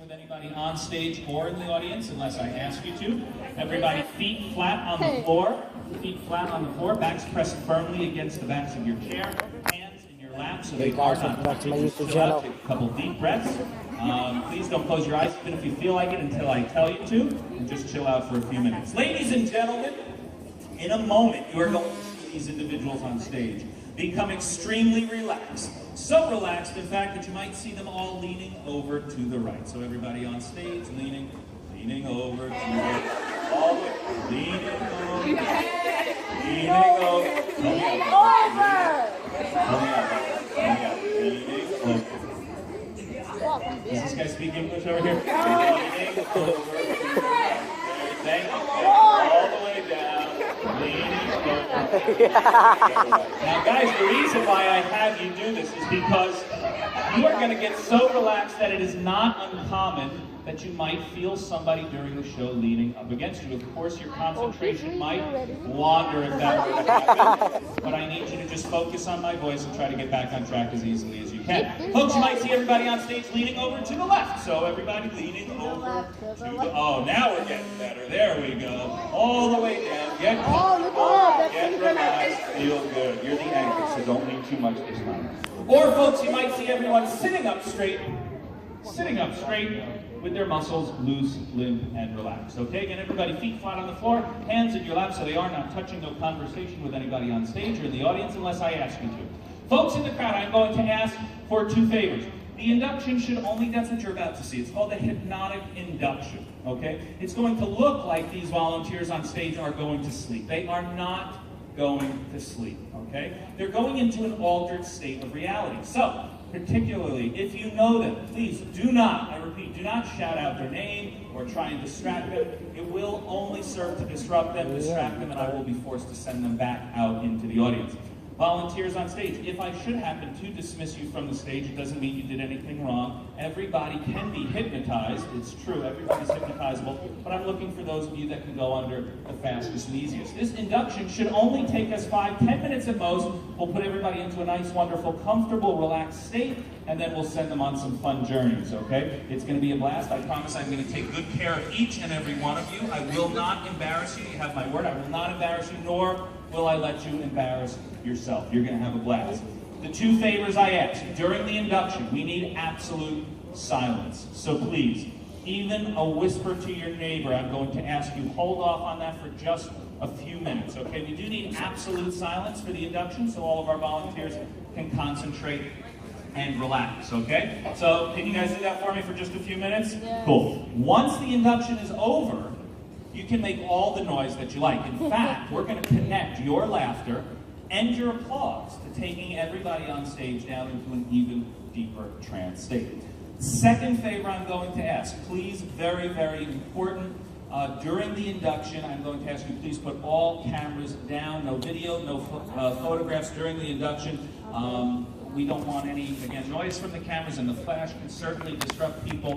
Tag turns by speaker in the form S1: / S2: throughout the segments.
S1: with anybody on stage or in the audience unless I ask you to. Everybody, feet flat on the floor. Feet flat on the floor. Backs pressed firmly against the backs of your chair. Hands in your lap so they are not touching. Just chill out. Take a couple deep breaths. Please don't close your eyes even if you feel like it until I tell you to. And just chill out for a few minutes. Ladies and gentlemen, in a moment you are going to see these individuals on stage become extremely relaxed. So relaxed, in fact, that you might see them all leaning over to the right. So everybody on stage leaning over to the right. All the way, leaning over, leaning over. Leaning over. Does this guy speak English over here? Leaning over. Thank you. All the way down. Leaning over. Now guys, the reason why I have you do this is because you are going to get so relaxed that it is not uncommon that you might feel somebody during the show leaning up against you. Of course, your concentration might wander if that were to happen, but I need you to just focus on my voice and try to get back on track as easily as you can. Folks, you might see everybody on stage leaning over to the left, so everybody leaning over to the... Oh, now we're getting better. There we go. All the way down. Get comfortable. Get relaxed. Feel good. You're the anchor, so don't lean too much this time. Or, folks, you might see everyone sitting up straight with their muscles loose, limp, and relaxed. Okay, again, everybody, feet flat on the floor, hands in your lap so they are not touching, no conversation with anybody on stage or in the audience unless I ask you to. Folks in the crowd, I'm going to ask for two favors. The induction should only, that's what you're about to see. It's called the hypnotic induction, okay? It's going to look like these volunteers on stage are going to sleep. They are not going to sleep, okay? They're going into an altered state of reality. So, particularly if you know them, please do not, I repeat, do not shout out their name or try and distract them. It will only serve to disrupt them, distract them, and I will be forced to send them back out into the audience. Volunteers on stage, if I should happen to dismiss you from the stage, it doesn't mean you did anything wrong. Everybody can be hypnotized. It's true, everybody's hypnotizable, but I'm looking for those of you that can go under the fastest and easiest. This induction should only take us 5-10 minutes at most. We'll put everybody into a nice, wonderful, comfortable, relaxed state, and then we'll send them on some fun journeys, okay? It's going to be a blast. I promise I'm going to take good care of each and every one of you. I will not embarrass you. You have my word. I will not embarrass you, nor will I let you embarrass yourself. You're going to have a blast. The two favors I ask, during the induction, we need absolute silence. So please, even a whisper to your neighbor, I'm going to ask you, hold off on that for just a few minutes, okay? We do need absolute silence for the induction so all of our volunteers can concentrate and relax, okay? So can you guys do that for me for just a few minutes? Yeah. Cool. Once the induction is over, you can make all the noise that you like. In fact, we're going to connect your laughter and your applause to taking everybody on stage down into an even deeper trance state. Second favor I'm going to ask, please, very, very important, during the induction, I'm going to ask you, please put all cameras down, no video, no photographs during the induction. We don't want any, again, noise from the cameras, and the flash can certainly disrupt people.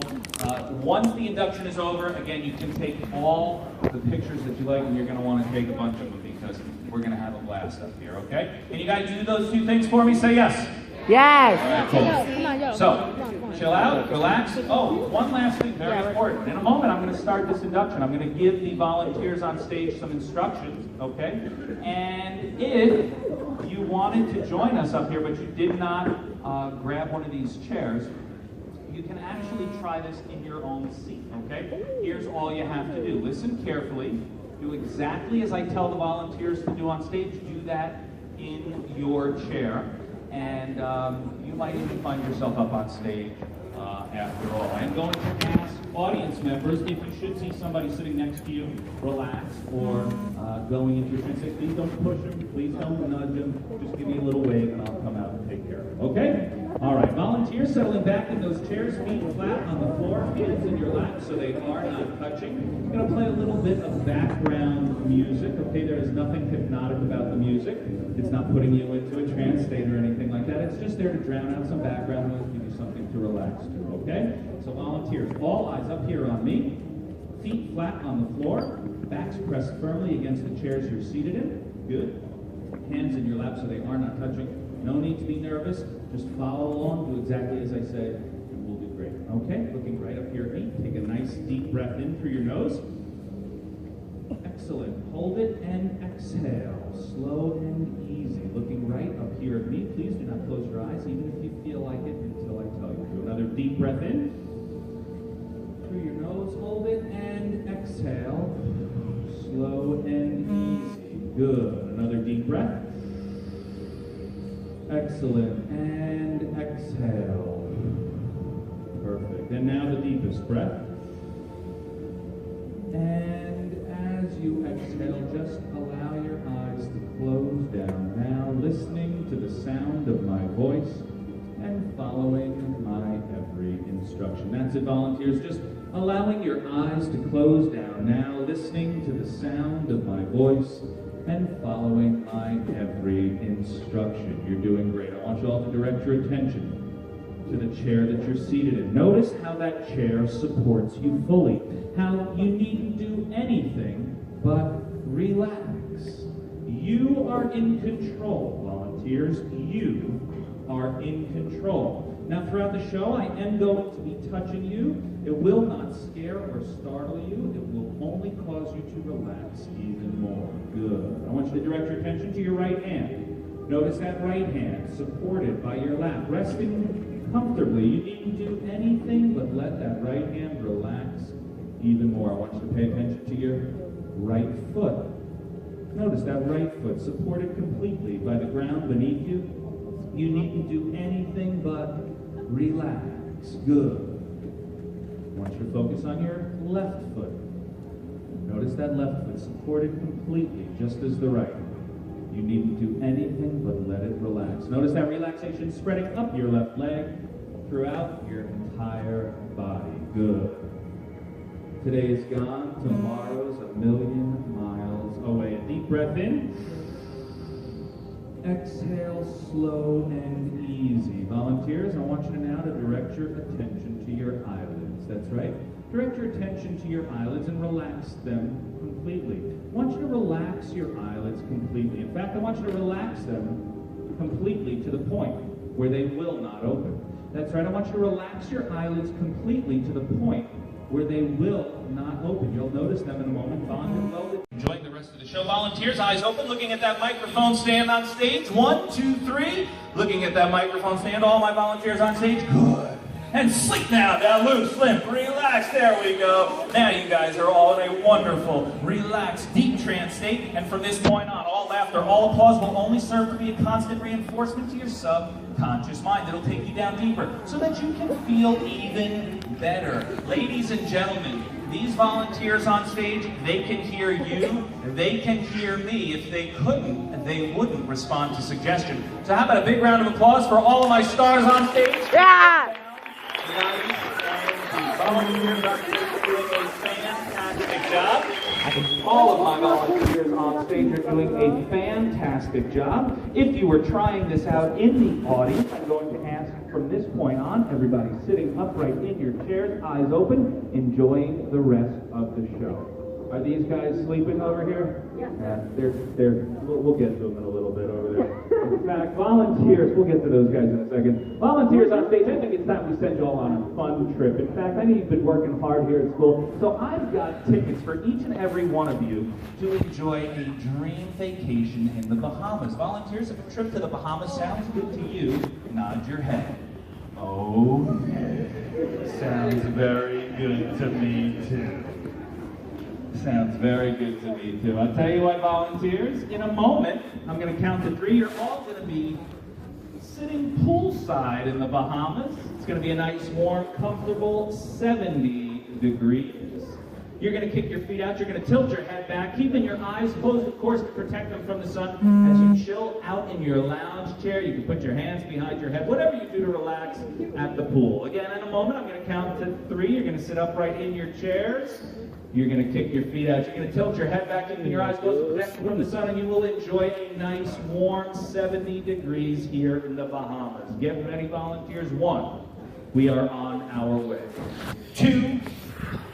S1: Once the induction is over, again, you can take all the pictures that you like, and you're going to want to take a bunch of them because we're going to have a blast up here, okay? Can you guys do those two things for me? Say yes.
S2: Yes.
S1: All right, cool. So, chill out, relax. Oh, one last thing, very important. In a moment, I'm going to start this induction. I'm going to give the volunteers on stage some instructions, okay? And if you wanted to join us up here, but you did not grab one of these chairs, you can actually try this in your own seat, okay? Here's all you have to do. Listen carefully. Do exactly as I tell the volunteers to do on stage. Do that in your chair. And you might even find yourself up on stage after all. I'm going to ask audience members, if you should see somebody sitting next to you, relax, or going into your trance, please don't push them, please don't nudge them, just give me a little wave and I'll come out and take care of it, okay? All right, volunteers settling back in those chairs, feet flat on the floor, hands in your lap so they are not touching. I'm going to play a little bit of background music, okay? There is nothing hypnotic about the music. It's not putting you into a trance state or anything like that. It's just there to drown out some background noise, give you something to relax to, okay? So volunteers, all eyes up here on me, feet flat on the floor, backs pressed firmly against the chairs you're seated in. Good. Hands in your lap so they are not touching. No need to be nervous. Just follow along, do exactly as I say, and we'll do great. Okay, looking right up here at me. Take a nice deep breath in through your nose. Excellent. Hold it and exhale. Slow and easy. Looking right up here at me. Please do not close your eyes, even if you feel like it, until I tell you to. Another deep breath in. Through your nose, hold it and exhale. Slow and easy. Good. Another deep breath. Excellent. And exhale. Perfect. And now the deepest breath. And as you exhale, just allow your eyes to close down. Now listening to the sound of my voice and following my every instruction. That's it, volunteers. Just allowing your eyes to close down. Now listening to the sound of my voice and following my every instruction. You're doing great. I want you all to direct your attention to the chair that you're seated in. Notice how that chair supports you fully. How you needn't do anything but relax. You are in control, volunteers. You are in control. Now, throughout the show, I am going to be touching you. It will not scare or startle you. It will only cause you to relax even more. Good. I want you to direct your attention to your right hand. Notice that right hand supported by your lap, resting comfortably. You needn't do anything but let that right hand relax even more. I want you to pay attention to your right foot. Notice that right foot supported completely by the ground beneath you. You needn't do anything but relax. Good. I want you to focus on your left foot. Notice that left foot supported completely, just as the right. You needn't do anything but let it relax. Notice that relaxation spreading up your left leg throughout your entire body. Good. Today is gone, tomorrow's a million miles away. A deep breath in. Exhale, slow and easy. Volunteers, I want you to now to direct your attention to your eyelids. That's right. Direct your attention to your eyelids and relax them completely. I want you to relax your eyelids completely. In fact, I want you to relax them completely to the point where they will not open. That's right. I want you to relax your eyelids completely to the point where they will not open. You'll notice them in a moment. Enjoying the rest of the show. Volunteers, eyes open, looking at that microphone stand on stage. 1, 2, 3. Looking at that microphone stand. All my volunteers on stage. Good. And sleep now. Down loose, limp, relax. There we go. Now you guys are all in a wonderful, relaxed, deep trance state. And from this point on, all laughter, all applause will only serve to be a constant reinforcement to your subconscious mind. It'll take you down deeper so that you can feel even better. Ladies and gentlemen, these volunteers on stage, they can hear you, they can hear me. If they couldn't, they wouldn't respond to suggestion. So how about a big round of applause for all of my stars on stage?
S2: Yeah!
S1: Volunteers on stage are doing a fantastic job. All of my volunteers on stage are doing a fantastic job. If you were trying this out in the audience, I'm going to ask from this point on, everybody sitting upright in your chairs, eyes open, enjoying the rest of the show. Are these guys sleeping over here?
S2: Yeah.
S1: We'll get to them in a little bit over there. In fact, volunteers, we'll get to those guys in a second. Volunteers on stage, I think it's time we send you all on a fun trip. In fact, I know you've been working hard here at school, so I've got tickets for each and every one of you to enjoy a dream vacation in the Bahamas. Volunteers, if a trip to the Bahamas sounds good to you, nod your head. Oh, sounds very good to me too. Sounds very good to me too. I'll tell you what, volunteers, in a moment, I'm going to count to 3. You're all going to be sitting poolside in the Bahamas. It's going to be a nice, warm, comfortable 70 degrees. You're going to kick your feet out. You're going to tilt your head back, keeping your eyes closed, of course, to protect them from the sun. As you chill out in your lounge chair, you can put your hands behind your head, whatever you do to relax at the pool. Again, in a moment, I'm going to count to 3. You're going to sit upright in your chairs. You're going to kick your feet out. You're going to tilt your head back, keeping your eyes closed, to protect them from the sun, and you will enjoy a nice, warm 70 degrees here in the Bahamas. Get ready, volunteers. 1, we are on our way. 2,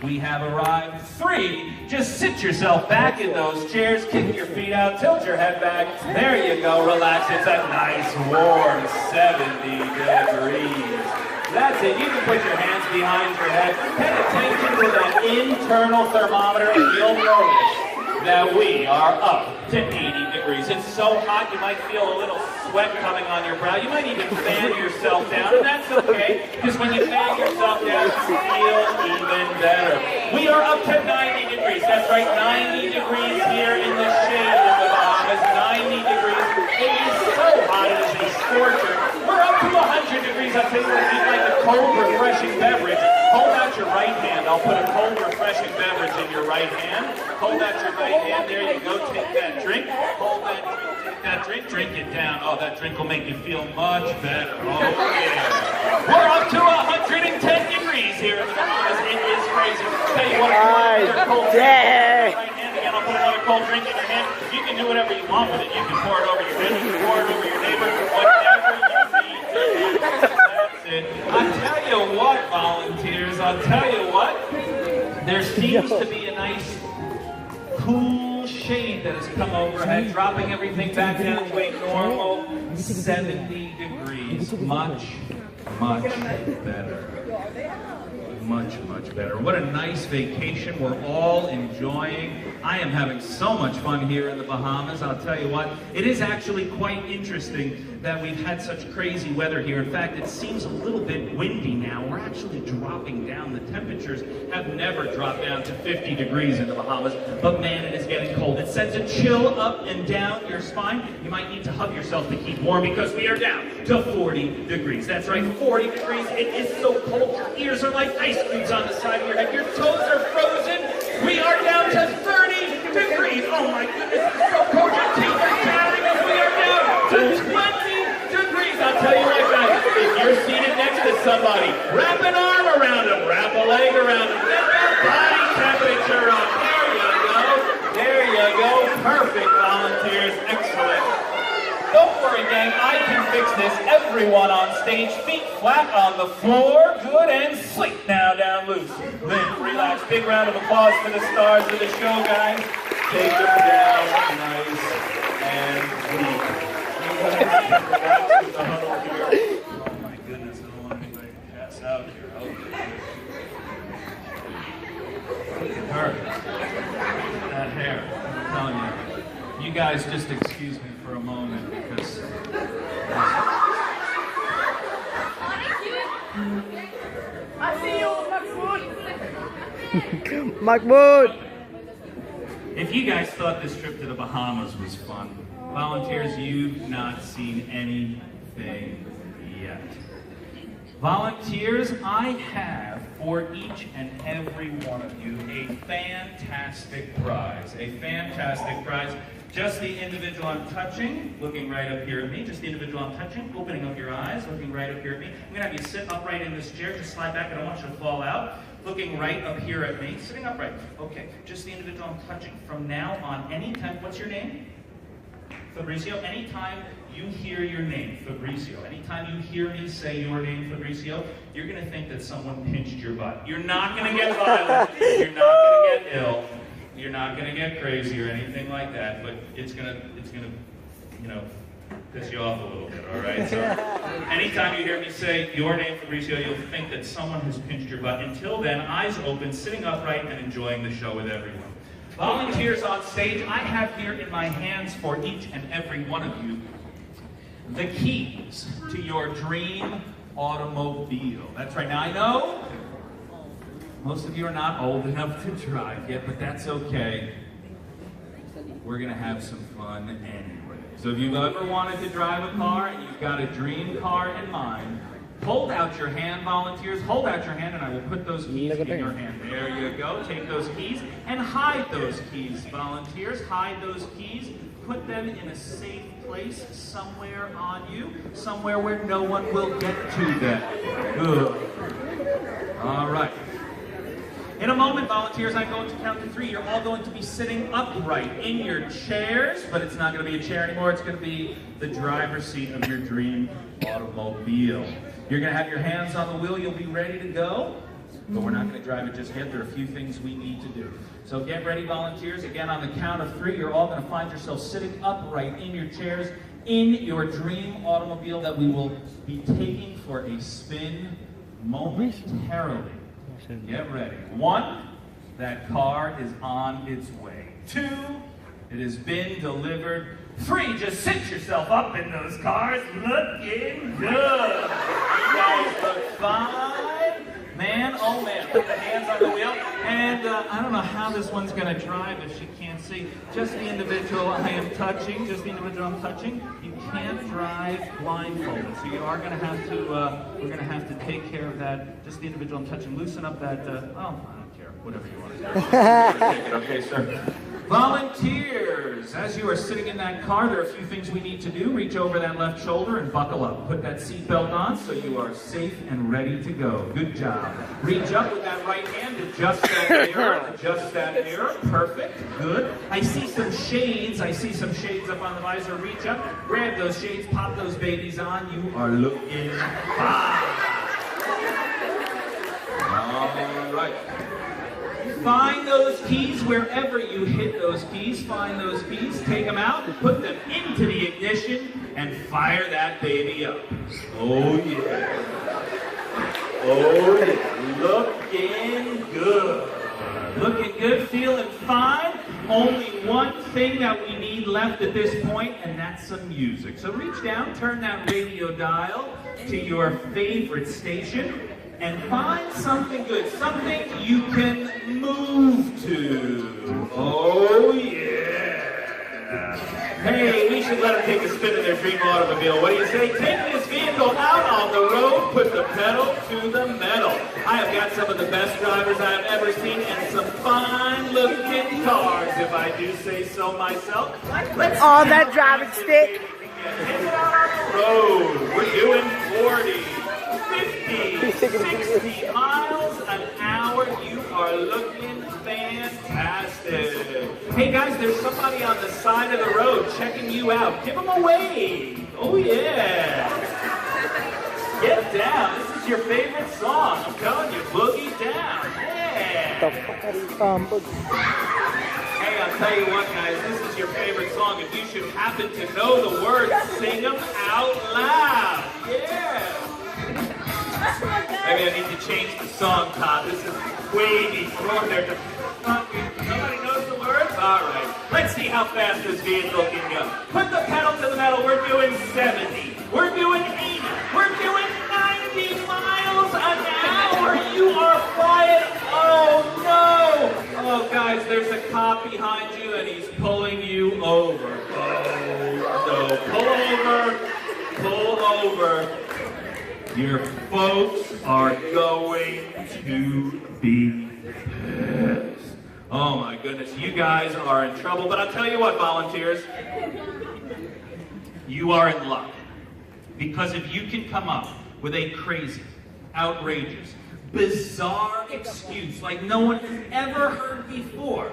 S1: we have arrived. 3, just sit yourself back in those chairs, kick your feet out, tilt your head back. There you go, relax. It's a nice warm 70 degrees. That's it. You can put your hands behind your head. Pay attention to that internal thermometer, and you'll notice that we are up to 80 degrees. It's so hot, you might feel a little sweat coming on your brow. You might even fan yourself down, and that's okay, because when you fan yourself down, you feel even better. We are up to 90 degrees. That's right, 90 degrees here in the shade of the Bahamas. 90 degrees. It is so hot, it is a scorcher. We're up to 100 degrees. I'll tell you what, if you'd like a cold, refreshing beverage, hold out your right hand. I'll put a cold, refreshing beverage in your right hand. Hold out your right hand. There you go. Take that drink. Hold that drink. Take that drink. Drink it down. Oh, that drink will make you feel much better. Oh, yeah. We're up to 110 degrees here in the Bahamas. It is crazy. Tell you what, if you want another cold drink in your right hand, again, I'll put another cold drink in your hand. You can do whatever you want with it. You can pour it over your head. You can pour it over your neighbor. Whatever you need to do. That's it. I'll tell you what, volunteers. I'll tell you what. There seems to be a nice cool shade that has come overhead, dropping everything back down to a normal 70 degrees. Much, much better. Much, much better. What a nice vacation we're all enjoying. I am having so much fun here in the Bahamas. I'll tell you what, it is actually quite interesting that we've had such crazy weather here. In fact, it seems a little bit windy now. We're actually dropping down. The temperatures have never dropped down to 50 degrees in the Bahamas, but man, it is getting cold. It sends a chill up and down your spine. You might need to hug yourself to keep warm because we are down to 40 degrees. That's right, 40 degrees. It is so cold. Your ears are like ice cubes on the side of your head. Your toes are frozen. We are down to 30 degrees. Oh my goodness, it's so cold. Your teeth are chattering as we are down to 20 degrees. I'll tell you what, guys, if you're seated next to somebody, wrap an arm around them, wrap a leg around them, get their body temperature up. There you go. There you go. Perfect, volunteers. Excellent. Don't worry, gang, I can fix this. Everyone on stage, feet flat on the floor, good and sleep. Now down loose. Then relax. Big round of applause for the stars of the show, guys. Take them down nice and deep. Oh my goodness, I don't want anybody to pass out here. Look at her. That hair. I'm telling you. You guys just excuse me for a moment because
S2: I see you, Mahmoud. Mahmoud.
S1: If you guys thought this trip to the Bahamas was fun, volunteers, you've not seen anything yet. Volunteers, I have for each and every one of you a fantastic prize. A fantastic prize. Just the individual I'm touching, looking right up here at me. Just the individual I'm touching, opening up your eyes, looking right up here at me. I'm going to have you sit upright in this chair. Just slide back. I don't want you to fall out. Looking right up here at me. Sitting upright. Okay. Just the individual I'm touching. From now on, anytime. What's your name? Fabrizio. Anytime you hear your name, Fabrizio. Anytime you hear me say your name, Fabrizio, you're going to think that someone pinched your butt. You're not going to get violent. You're not going to get ill. You're not going to get crazy or anything like that, but it's gonna, you know, piss you off a little bit, all right? So anytime you hear me say your name, Fabrizio, you'll think that someone has pinched your butt. Until then, eyes open, sitting upright, and enjoying the show with everyone. Volunteers on stage, I have here in my hands for each and every one of you the keys to your dream automobile. That's right. Now, I know most of you are not old enough to drive yet, but that's okay. We're going to have some fun anyway. So if you've ever wanted to drive a car and you've got a dream car in mind, hold out your hand, volunteers. Hold out your hand and I will put those keys in your hand. There you go. Take those keys and hide those keys, volunteers. Hide those keys. Put them in a safe place somewhere on you, somewhere where no one will get to them. Good. All right. In a moment, volunteers, I'm going to count to 3. You're all going to be sitting upright in your chairs, but it's not going to be a chair anymore. It's going to be the driver's seat of your dream automobile. You're going to have your hands on the wheel. You'll be ready to go, but we're not going to drive it just yet. There are a few things we need to do. So get ready, volunteers. Again, on the count of 3, you're all going to find yourselves sitting upright in your chairs in your dream automobile that we will be taking for a spin momentarily. Get ready. 1, that car is on its way. 2, it has been delivered. 3, just sit yourself up in those cars, looking good. You guys look fine. Man, oh man, put the hands on the wheel. And I don't know how this one's gonna drive if she can't see. Just the individual I am touching, just the individual I'm touching. You can't drive blindfolded, so you are gonna have to, we're gonna have to take care of that. Just the individual I'm touching, loosen up that, oh, I don't care, whatever you want to do. Okay, sir. Volunteers, as you are sitting in that car, there are a few things we need to do. Reach over that left shoulder and buckle up. Put that seatbelt on so you are safe and ready to go. Good job. Reach up with that right hand, adjust that mirror, adjust that mirror. Perfect, good. I see some shades. I see some shades up on the visor. Reach up, grab those shades, pop those babies on. You are looking fine. All right. Find those keys wherever you hit those keys. Find those keys, take them out, put them into the ignition, and fire that baby up. Oh yeah. Oh yeah. Looking good. Looking good, feeling fine. Only one thing that we need left at this point, and that's some music. So reach down, turn that radio dial to your favorite station, and find something good, something you can move to. Oh yeah. Hey, we should let them take a spin in their dream automobile. What do you say? Take this vehicle out on the road, put the pedal to the metal. I have got some of the best drivers I have ever seen and some fine looking cars, if I do say so myself. Let's
S2: Oh, that driving stick.
S1: Take it out on the road. We're doing 40. 50, 60 miles an hour. You are looking fantastic. Hey guys, there's somebody on the side of the road checking you out. Give them a wave. Oh yeah. Get down. This is your favorite song. I'm telling you, boogie down. Yeah. Hey, I'll tell you what, guys. This is your favorite song. If you should happen to know the words, sing them out loud. Yeah. Maybe I need to change the song, Todd. This is way before they're... Somebody knows the words? All right. Let's see how fast this vehicle can go. Put the pedal to the metal. We're doing 70. We're doing 80. We're doing 90 miles an hour. You are flying. Oh, no. Oh, guys, there's a cop behind you, and he's pulling you over. Oh, no. Pull over. Your folks are going to be pissed. Oh my goodness, you guys are in trouble. But I'll tell you what, volunteers, you are in luck. Because if you can come up with a crazy, outrageous, bizarre excuse like no one has ever heard before,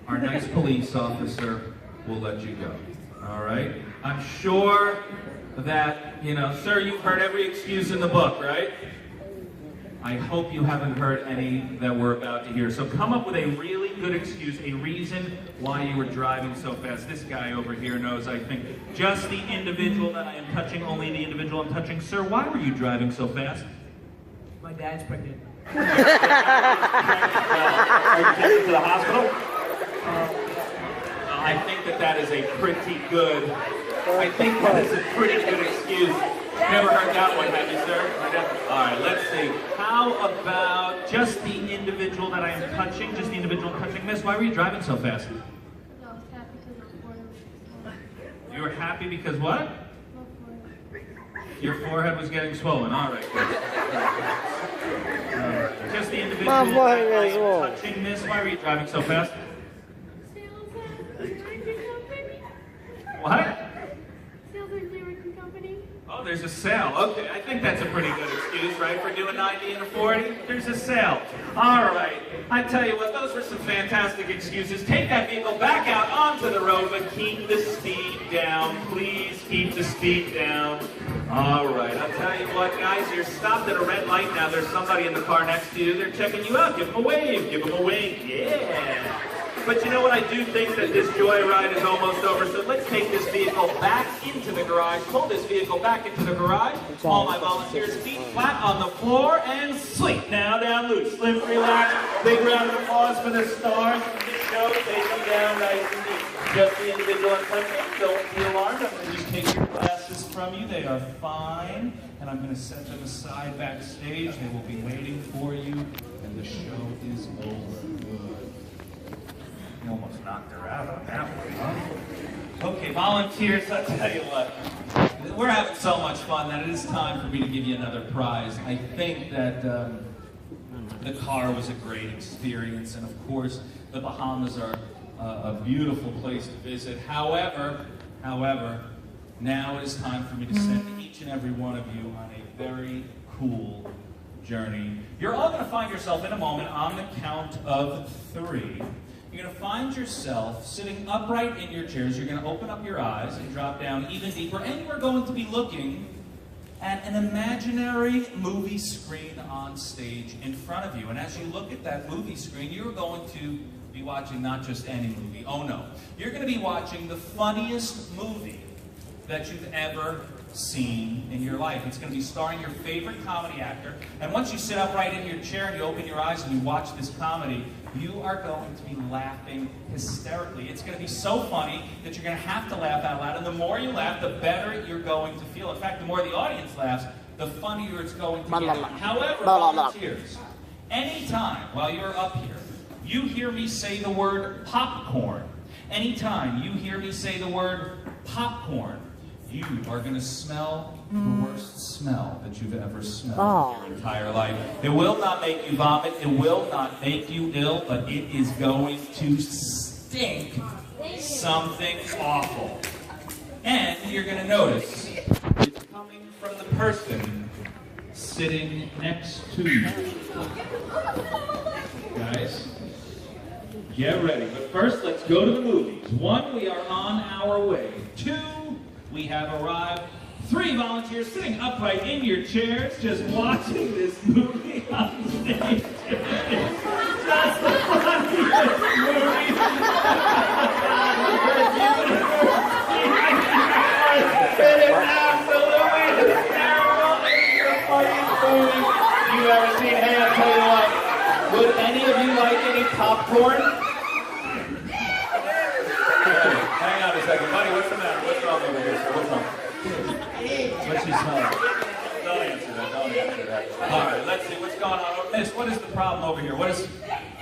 S1: our nice police officer will let you go. All right? I'm sure that, you know, sir, you've heard every excuse in the book, right? I hope you haven't heard any that we're about to hear. So come up with a really good excuse, a reason why you were driving so fast. This guy over here knows, I think, just the individual that I am touching, only the individual I'm touching. Sir, why were you driving so fast?
S3: My dad's pregnant.
S1: Are you taking him to the hospital? I think that is a pretty good... I think that is a pretty good excuse. Never heard that one, have you, sir? All right, let's see. How about just the individual that I am touching? Just the individual I'm touching. Miss, why were you driving so fast?
S4: I was happy because my forehead was
S1: You were happy because what? Your forehead was getting swollen. All right. Just the individual
S2: My
S1: that
S2: forehead
S1: I
S2: is
S1: am
S2: swollen.
S1: touching. Miss, why were you driving so fast?
S4: Sales and company.
S1: What?
S4: Sales and clearing company.
S1: Oh, there's a sale. Okay, I think that's a pretty good excuse, right, for doing 90 and a 40? There's a sale. All right. I tell you what, those were some fantastic excuses. Take that vehicle back out onto the road, but keep the speed down. Please keep the speed down. All right. I'll tell you what, guys, you're stopped at a red light now. There's somebody in the car next to you. They're checking you out. Give them a wave. Give them a wave. Yeah. But you know what? I do think that this joyride is almost over. So let's take this vehicle back into the garage. Pull this vehicle back into the garage. All my volunteers, feet flat on the floor and sleep. Now down loose. Slim, relax. Big round of applause for the stars of the show. Take them down nice and deep. Just the individual and clinic. Don't be alarmed. I'm going to just take your glasses from you. They are fine. And I'm going to set them aside backstage. They will be waiting for you. And the show is over. Good. You almost knocked her out on that one, huh? Okay, volunteers, I'll tell you what. We're having so much fun that it is time for me to give you another prize. I think that the car was a great experience. And of course, the Bahamas are a beautiful place to visit. However, now it is time for me to send each and every one of you on a very cool journey. You're all going to find yourself in a moment on the count of 3. You're going to find yourself sitting upright in your chairs. You're going to open up your eyes and drop down even deeper. And you're going to be looking at an imaginary movie screen on stage in front of you. And as you look at that movie screen, you're going to be watching not just any movie. Oh no. You're going to be watching the funniest movie that you've ever seen in your life. It's going to be starring your favorite comedy actor. And once you sit upright in your chair and you open your eyes and you watch this comedy, you are going to be laughing hysterically. It's going to be so funny that you're going to have to laugh out loud. And the more you laugh, the better you're going to feel. In fact, the more the audience laughs, the funnier it's going to get. However, volunteers, anytime while you're up here, you hear me say the word popcorn. Anytime you hear me say the word popcorn, you are going to smell the worst smell that you've ever smelled in your entire life. It will not make you vomit. It will not make you ill, but it is going to stink something awful. And you're going to notice it's coming from the person sitting next to you. Guys, get ready. But first, let's go to the movies. 1, we are on our way. 2, we have arrived. 3 volunteers sitting upright in your chairs, just watching this movie on stage. Just the funniest movie. It is absolutely hysterical. It's the funniest movie you've ever seen. Hey, I'll tell you what. Would any of you like any popcorn? Hang on a second. Buddy, what's the matter? What's wrong over here, sir? What's wrong? What's she smelling? Don't answer that. Don't answer that. All right, let's see. What's going on? Miss, what is the problem over here? What is...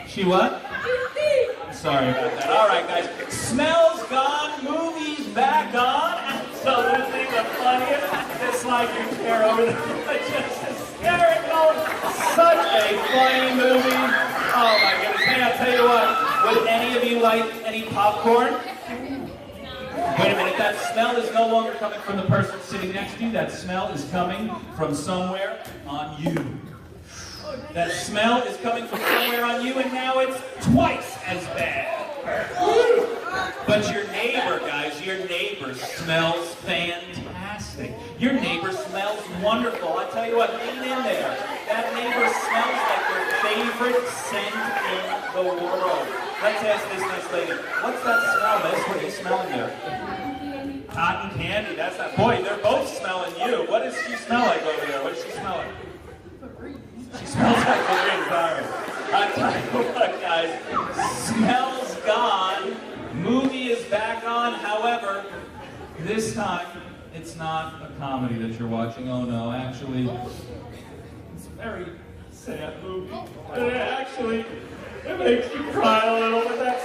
S1: She what? I'm sorry about that. All right, guys. Smells gone. Movies back on. Absolutely the funniest. Just like your chair over there. Just hysterical. Such a funny movie. Oh, my goodness. Hey, I'll tell you what. Would any of you like any popcorn? Wait a minute, that smell is no longer coming from the person sitting next to you. That smell is coming from somewhere on you. That smell is coming from somewhere on you, and now it's twice as bad. But your neighbor, guys, your neighbor smells fantastic. Your neighbor smells wonderful. I tell you what, lean in there. That neighbor smells like your favorite scent in the world. Let's ask this nice lady, what's that smell, miss? What are you smelling there? Cotton candy. That's not. Boy, they're both smelling you. What does she smell like over there? What does she smell like? She smells like Febreze. Sorry. I tell you what, guys. Smells gone. Movie is back on. However, this time it's not a comedy that you're watching. Oh no, actually, it's a very sad movie. And it makes you cry a little, but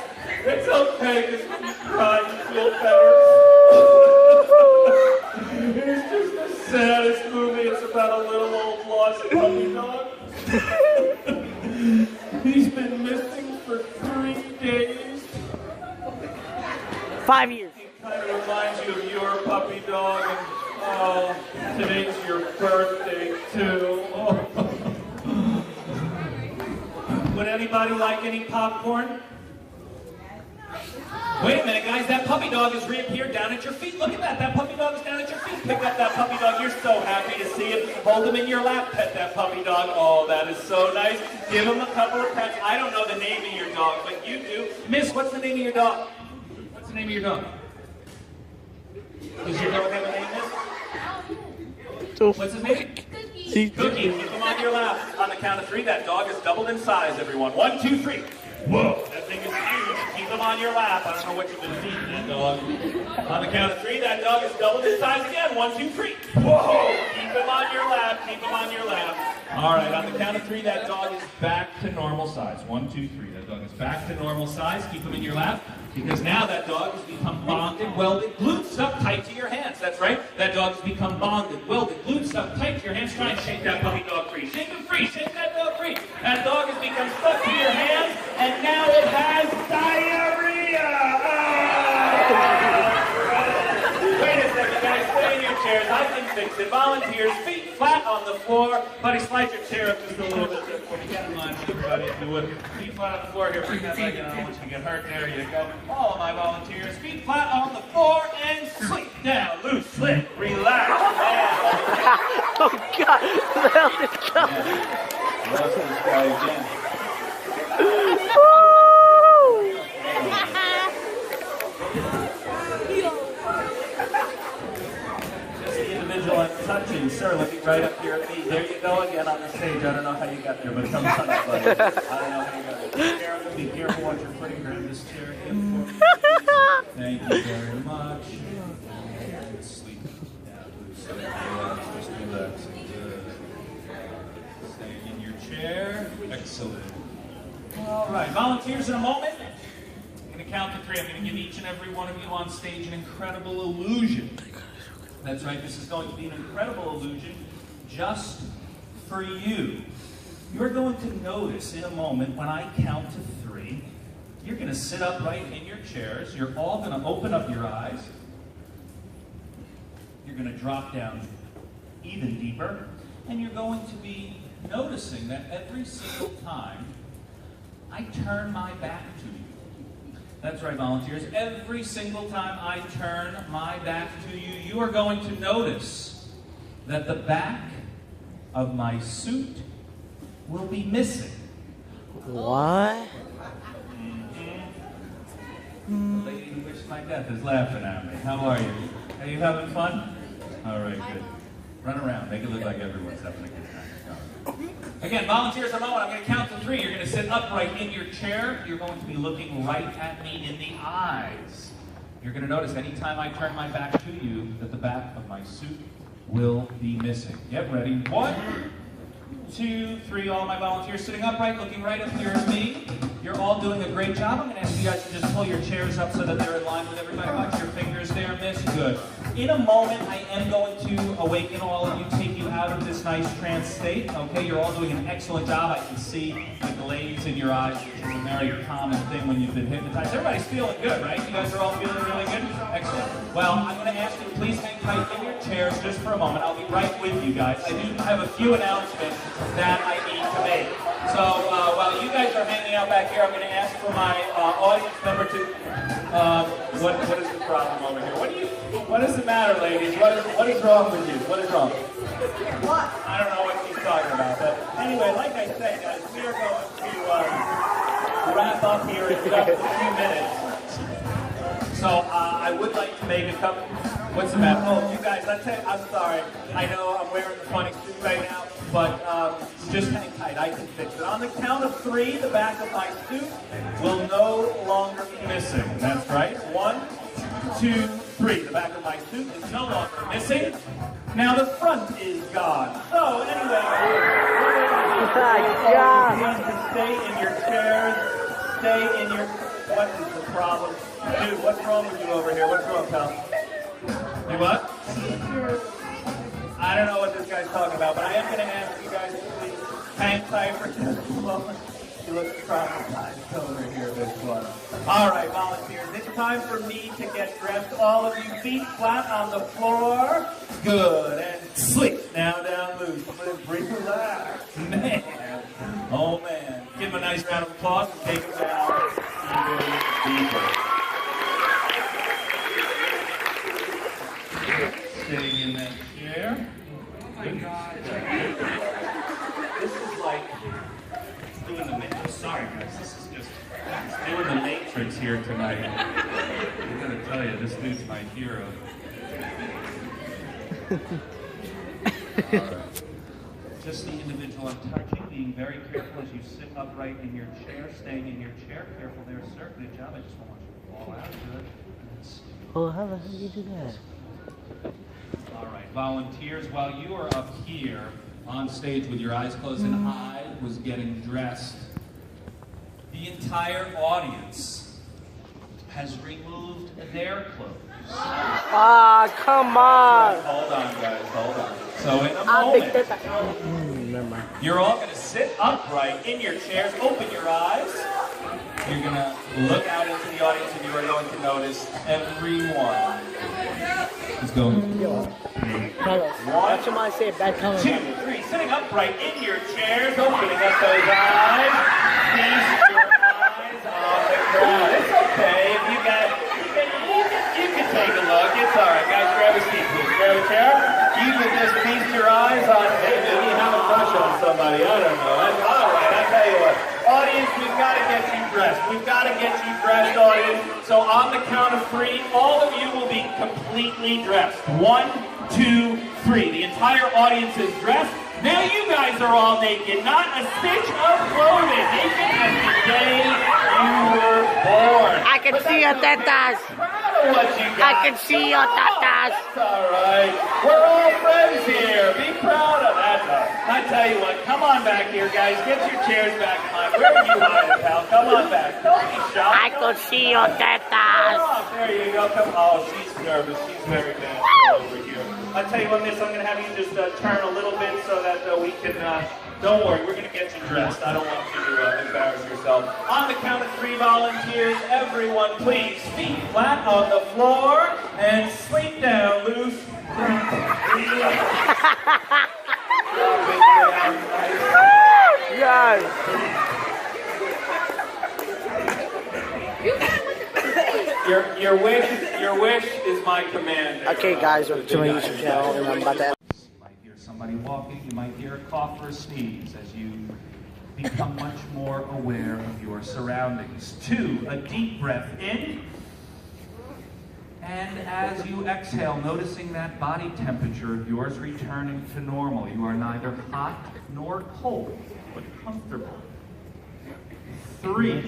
S1: it's okay, because when you cry, you feel better. It's just the saddest movie. It's about a little old lost puppy dog. He's been missing for 3 days.
S2: 5 years.
S1: It kind of reminds you of your puppy dog, and oh, today's your birthday, too. Oh. Would anybody like any popcorn? Wait a minute, guys. That puppy dog has reappeared down at your feet. Look at that. That puppy dog is down at your feet. Pick up that puppy dog. You're so happy to see him. Hold him in your lap. Pet that puppy dog. Oh, that is so nice. Give him a couple of pets. I don't know the name of your dog, but you do. Miss, what's the name of your dog? What's the name of your dog? Does your dog have a name, Miss? What's his name?
S4: Cookie.
S1: Cookie. Keep him on your lap. On the count of 3, that dog has doubled in size, everyone. 1, 2, 3. Whoa, that thing is huge. Keep him on your lap. I don't know what you've been feeding that dog. On the count of 3, that dog has doubled in size again. 1, 2, 3. Whoa! Keep him on your lap. Keep him on your lap. All right, on the count of 3, that dog is back to normal size. 1, 2, 3. That dog is back to normal size. Keep him in your lap. Because now that dog has become bonded, welded, glued, stuck tight to your hands. That's right. That dog has become bonded, welded, glued, stuck tight to your hands. Try and shake that puppy dog free. Shake him free. Shake that dog free. That dog has become stuck to your hands, and now it has diarrhea. Wait a second, guys. Stay in your chairs. I can fix it. Volunteers, feet flat on the floor. Buddy, slide your chair up just a little bit. Get in line, everybody, if you would. Feet flat on the floor here. Bring that leg in. I don't want you to get hurt. There you go. All of my volunteers, feet flat on the floor and sleep down, loose, slip, relax.
S2: Oh God! What the hell is going?
S1: Lost this guy again. Just the individual I'm touching, sir. Looking right up here at me. There you go again on the stage. I don't know how you got there, but come touch, buddy. I don't know how you got there. Be careful what you're putting. Grab this chair here for me. Thank you very much. Sleep down, loose, relax, just relax. Good. Stay in your chair. Excellent. All right, volunteers in a moment. I'm going to count to 3. I'm going to give each and every one of you on stage an incredible illusion. That's right, this is going to be an incredible illusion just for you. You're going to notice in a moment when I count to 3, you're going to sit upright in your chairs. You're all going to open up your eyes. You're going to drop down even deeper. And you're going to be noticing that every single time I turn my back to you. That's right, volunteers. Every single time I turn my back to you, you are going to notice that the back of my suit will be missing.
S2: What?
S1: The lady who wished my death is laughing at me. How are you? Are you having fun? All right, good. Run around. Make it look like everyone's having a good time. Again, volunteers, a moment. I'm going to count to 3. You're going to sit upright in your chair. You're going to be looking right at me in the eyes. You're going to notice anytime I turn my back to you that the back of my suit will be missing. Get ready. 1, 2, 3. All my volunteers sitting upright, looking right up here at me. You're all doing a great job. I'm going to ask you guys to just pull your chairs up so that they're in line with everybody. Watch your fingers there, miss. Good. In a moment, I am going to awaken all of you, take you out of this nice trance state. Okay, you're all doing an excellent job. I can see the glaze in your eyes, which is a very common thing when you've been hypnotized. Everybody's feeling good, right? You guys are all feeling really good? Excellent. Well, I'm going to ask you to please hang tight in your chairs just for a moment. I'll be right with you guys. I do have a few announcements that I need to make. So while you guys are hanging out back here, I'm going to ask for my audience member to. What is the problem over here? What is the matter, ladies? What is wrong with you? What is wrong? What? I don't know what she's talking about. But anyway, like I said, guys, we are going to wrap up here in just a few minutes. So I would like to make a couple. What's the matter? Oh, you guys, I'm sorry. I know I'm wearing the funny suit right now, but just hang tight. I can fix it. On the count of 3, the back of my suit will no longer be missing. That's right. 1, 2, 3. The back of my suit is no longer missing. Now the front is gone. So anyway, stay in your chairs. Stay in your. What is the problem? Dude, what's wrong with you over here? What's wrong, pal? You what? I don't know what this guy's talking about, but I am going to ask you guys to please hang tight for just a moment. You look traumatized over here, this one. All right, volunteers, it's time for me to get dressed. All of you feet flat on the floor. Good, and sleep. Now down loose. Relax. Man. Oh, man. Give him a nice round of applause and take him down even deeper. staying in that chair. Oh my God. This is like, it's doing the Matrix. Sorry guys, this is just, it's doing the Matrix here tonight. I'm gonna tell you, this dude's my hero. All right. Just the individual I'm touching, being very careful as you sit upright in your chair, staying in your chair. Careful there, sir. Good job. I just don't want you to fall out. Good.
S2: Oh, how the hell do you do that?
S1: All right, volunteers, while you are up here on stage with your eyes closed and I was getting dressed, the entire audience has removed their clothes.
S2: Ah, come on.
S1: Hold on, guys, hold on. So in a moment,
S2: Never mind.
S1: you're all going to sit upright in your chairs, open your eyes. You're going to look out into the audience and you are going to notice everyone is going to
S2: Carlos, watch him say bad comments.
S1: 2, 3, sitting upright in your chairs, opening up those eyes. Feast your eyes on the crowd. It's okay if you got, you can take a look. It's all right, guys. Grab a seat, please. Grab a chair. You can just feast your eyes on. Hey, maybe you have a crush on somebody. I don't know. That's all right. I tell you what, audience, we've got to get you dressed. We've got to get you dressed, audience. So on the count of 3, all of you will be completely dressed. 1, 2, 3. The entire audience is dressed. Now you guys are all naked, not a stitch of clothing. Naked as the day you were born.
S2: I can see your tetas.
S1: Proud of what you got.
S2: I can see your tetas.
S1: That's all right. We're all friends here. Be proud of that. I tell you what, come on back here, guys. Get your chairs back in line. Where are you hiding, pal? Come on back. Don't be shy.
S2: I can see your tetas.
S1: There you go. Come on. Oh, she's nervous. She's very bad over here. I tell you what, miss, I'm going to have you just turn a little bit so that we can, don't worry, we're going to get you dressed. I don't want you to embarrass yourself. On the count of 3, volunteers, everyone please, feet flat on the floor and sleep down loose.
S2: Guys.
S1: Your wish is my command.
S2: Okay, guys, welcome to my YouTube channel, and I'm about to.
S1: You might hear somebody walking. You might hear a cough or a sneeze as you become much more aware of your surroundings. 2, a deep breath in. And as you exhale, noticing that body temperature of yours returning to normal. You are neither hot nor cold, but comfortable. 3,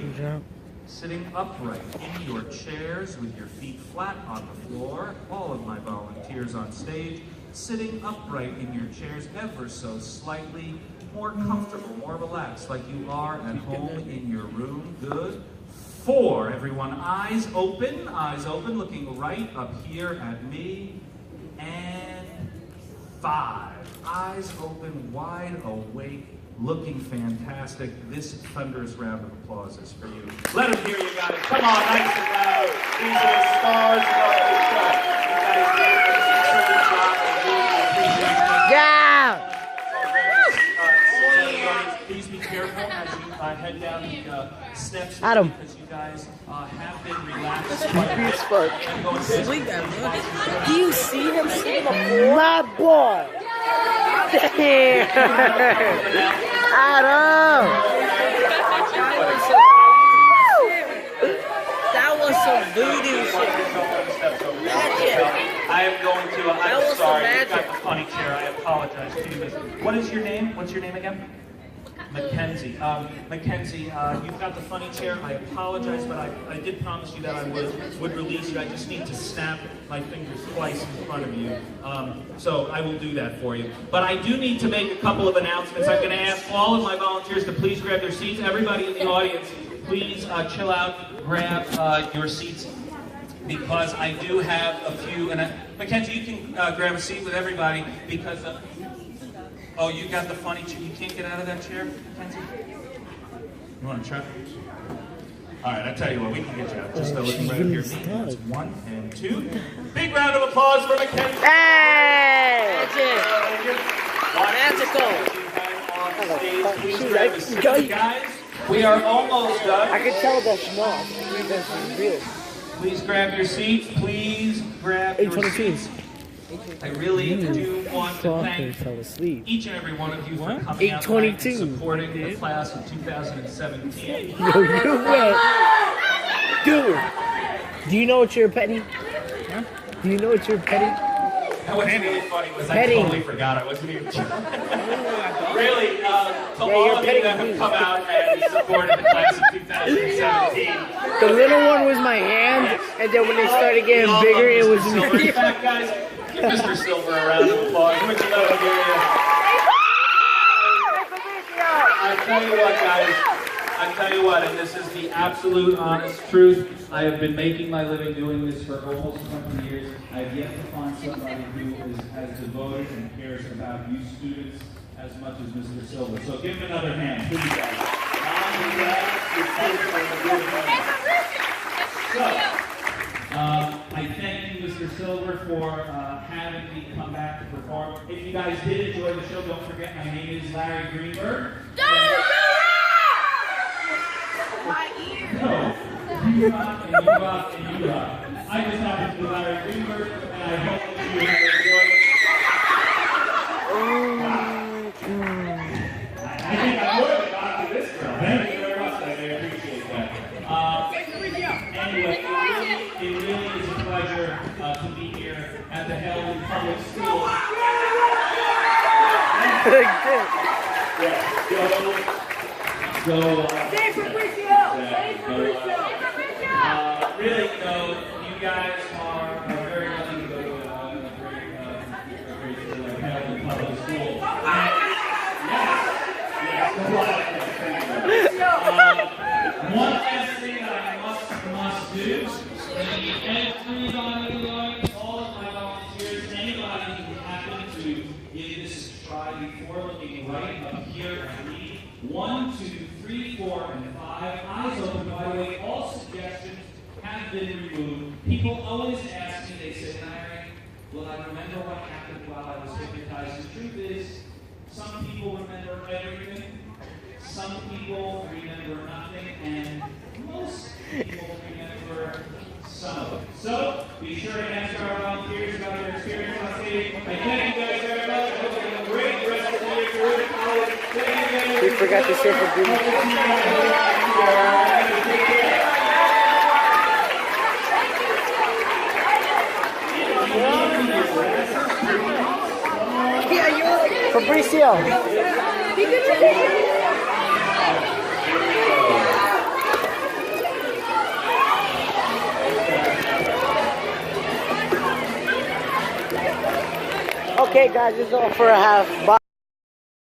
S1: sitting upright in your chairs with your feet flat on the floor. All of my volunteers on stage, sitting upright in your chairs ever so slightly, more comfortable, more relaxed, like you are at home in your room. Good. 4, everyone, eyes open, looking right up here at me. And 5, eyes open, wide awake, looking fantastic. This thunderous round of applause is for you. Let them hear you guys. Come on, nice and loud. These are the stars of the show. You guys did a terrific job. I really appreciate it.
S2: Yeah!
S1: Please be careful as you head down the steps.
S2: Adam.
S1: Because you guys have been relaxed. I'm going to
S3: Sleep that, do you see him sleep?
S2: My boy! Damn! Adam!
S3: That was some voodoo shit.
S1: I am going to,
S3: That
S1: I'm
S3: was
S1: sorry,
S3: some
S1: you've got
S3: magic.
S1: the funny chair. I apologize to you. What is your name? What's your name again? Mackenzie. Mackenzie, you've got the funny chair. I apologize, but I did promise you that I would release you. I just need to snap my fingers twice in front of you. So I will do that for you. But I do need to make a couple of announcements. I'm going to ask all of my volunteers to please grab their seats. Everybody in the audience, please chill out, grab your seats, because I do have a few. And Mackenzie, you can grab a seat with everybody because. Oh, you got the funny chair. You can't get out of that chair, Mackenzie? You want to try? All right, I tell you what, we can get you out. Just looking right up here. That's 1 and 2. Big round of applause for Mackenzie.
S2: Hey!
S3: Magical.
S1: Guys, we are almost done.
S2: I can tell that's not. That's real.
S1: Please grab your seats. Please grab your
S2: 822.
S1: seats. I really do want to thank
S3: fell asleep.
S1: each and every one of you for coming out tonight and
S3: 8:22.
S1: supporting the class of 2017.
S3: No, you went. Dude, do you know what you're petting? Huh? Do you know what you're petting?
S1: What's really funny was I
S3: Petting.
S1: totally forgot I wasn't even joking. Really, to all
S3: you're
S1: of you
S3: petting
S1: that
S3: me.
S1: have come out and supported the class of 2017.
S3: The little one was my hand, and then when they started getting bigger, it was
S1: Silver.
S3: me.
S1: In fact, guys, give Mr. Silver a round of applause. Would you love to hear you? I tell you what, guys. I tell you what, and this is the absolute honest truth. I have been making my living doing this for almost 20 years. I have yet to find somebody who is as devoted and cares about you students as much as Mr. Silver. So give him another hand, please, guys. I thank you, Mr. Silver, for having me come back to perform. If you guys did enjoy the show, don't forget my name is Larry Greenberg.
S4: My ear.
S1: No, you rock and you rock and you rock. I just happen to be Larry Greenberg, and I hope that you have enjoyed it. I think I'm more than on to this girl. Thank you very much. I appreciate that. Anyway, it really is a pleasure to be here at the Helen Public School. Really, you guys are very lucky to go to a great Helen Public School. One last thing that I must do. Everybody, all of my volunteers, anybody who happened to give this a try before, looking right up here and read 1, 2, 3, 4, and 5. Eyes open. By the way, all suggestions have been removed. People always ask me, they say, Larry, will I remember what happened while I was hypnotized? The truth is, some people remember everything. Some people remember nothing, and most people remember some of it. So, be sure to ask our volunteers about their experience on stage. I thank you guys very much. I hope you have a great rest of the year. Terrific college. Thank you guys.
S3: We forgot to say for good. Fabricio. Okay, guys, this is all for a half. Bye.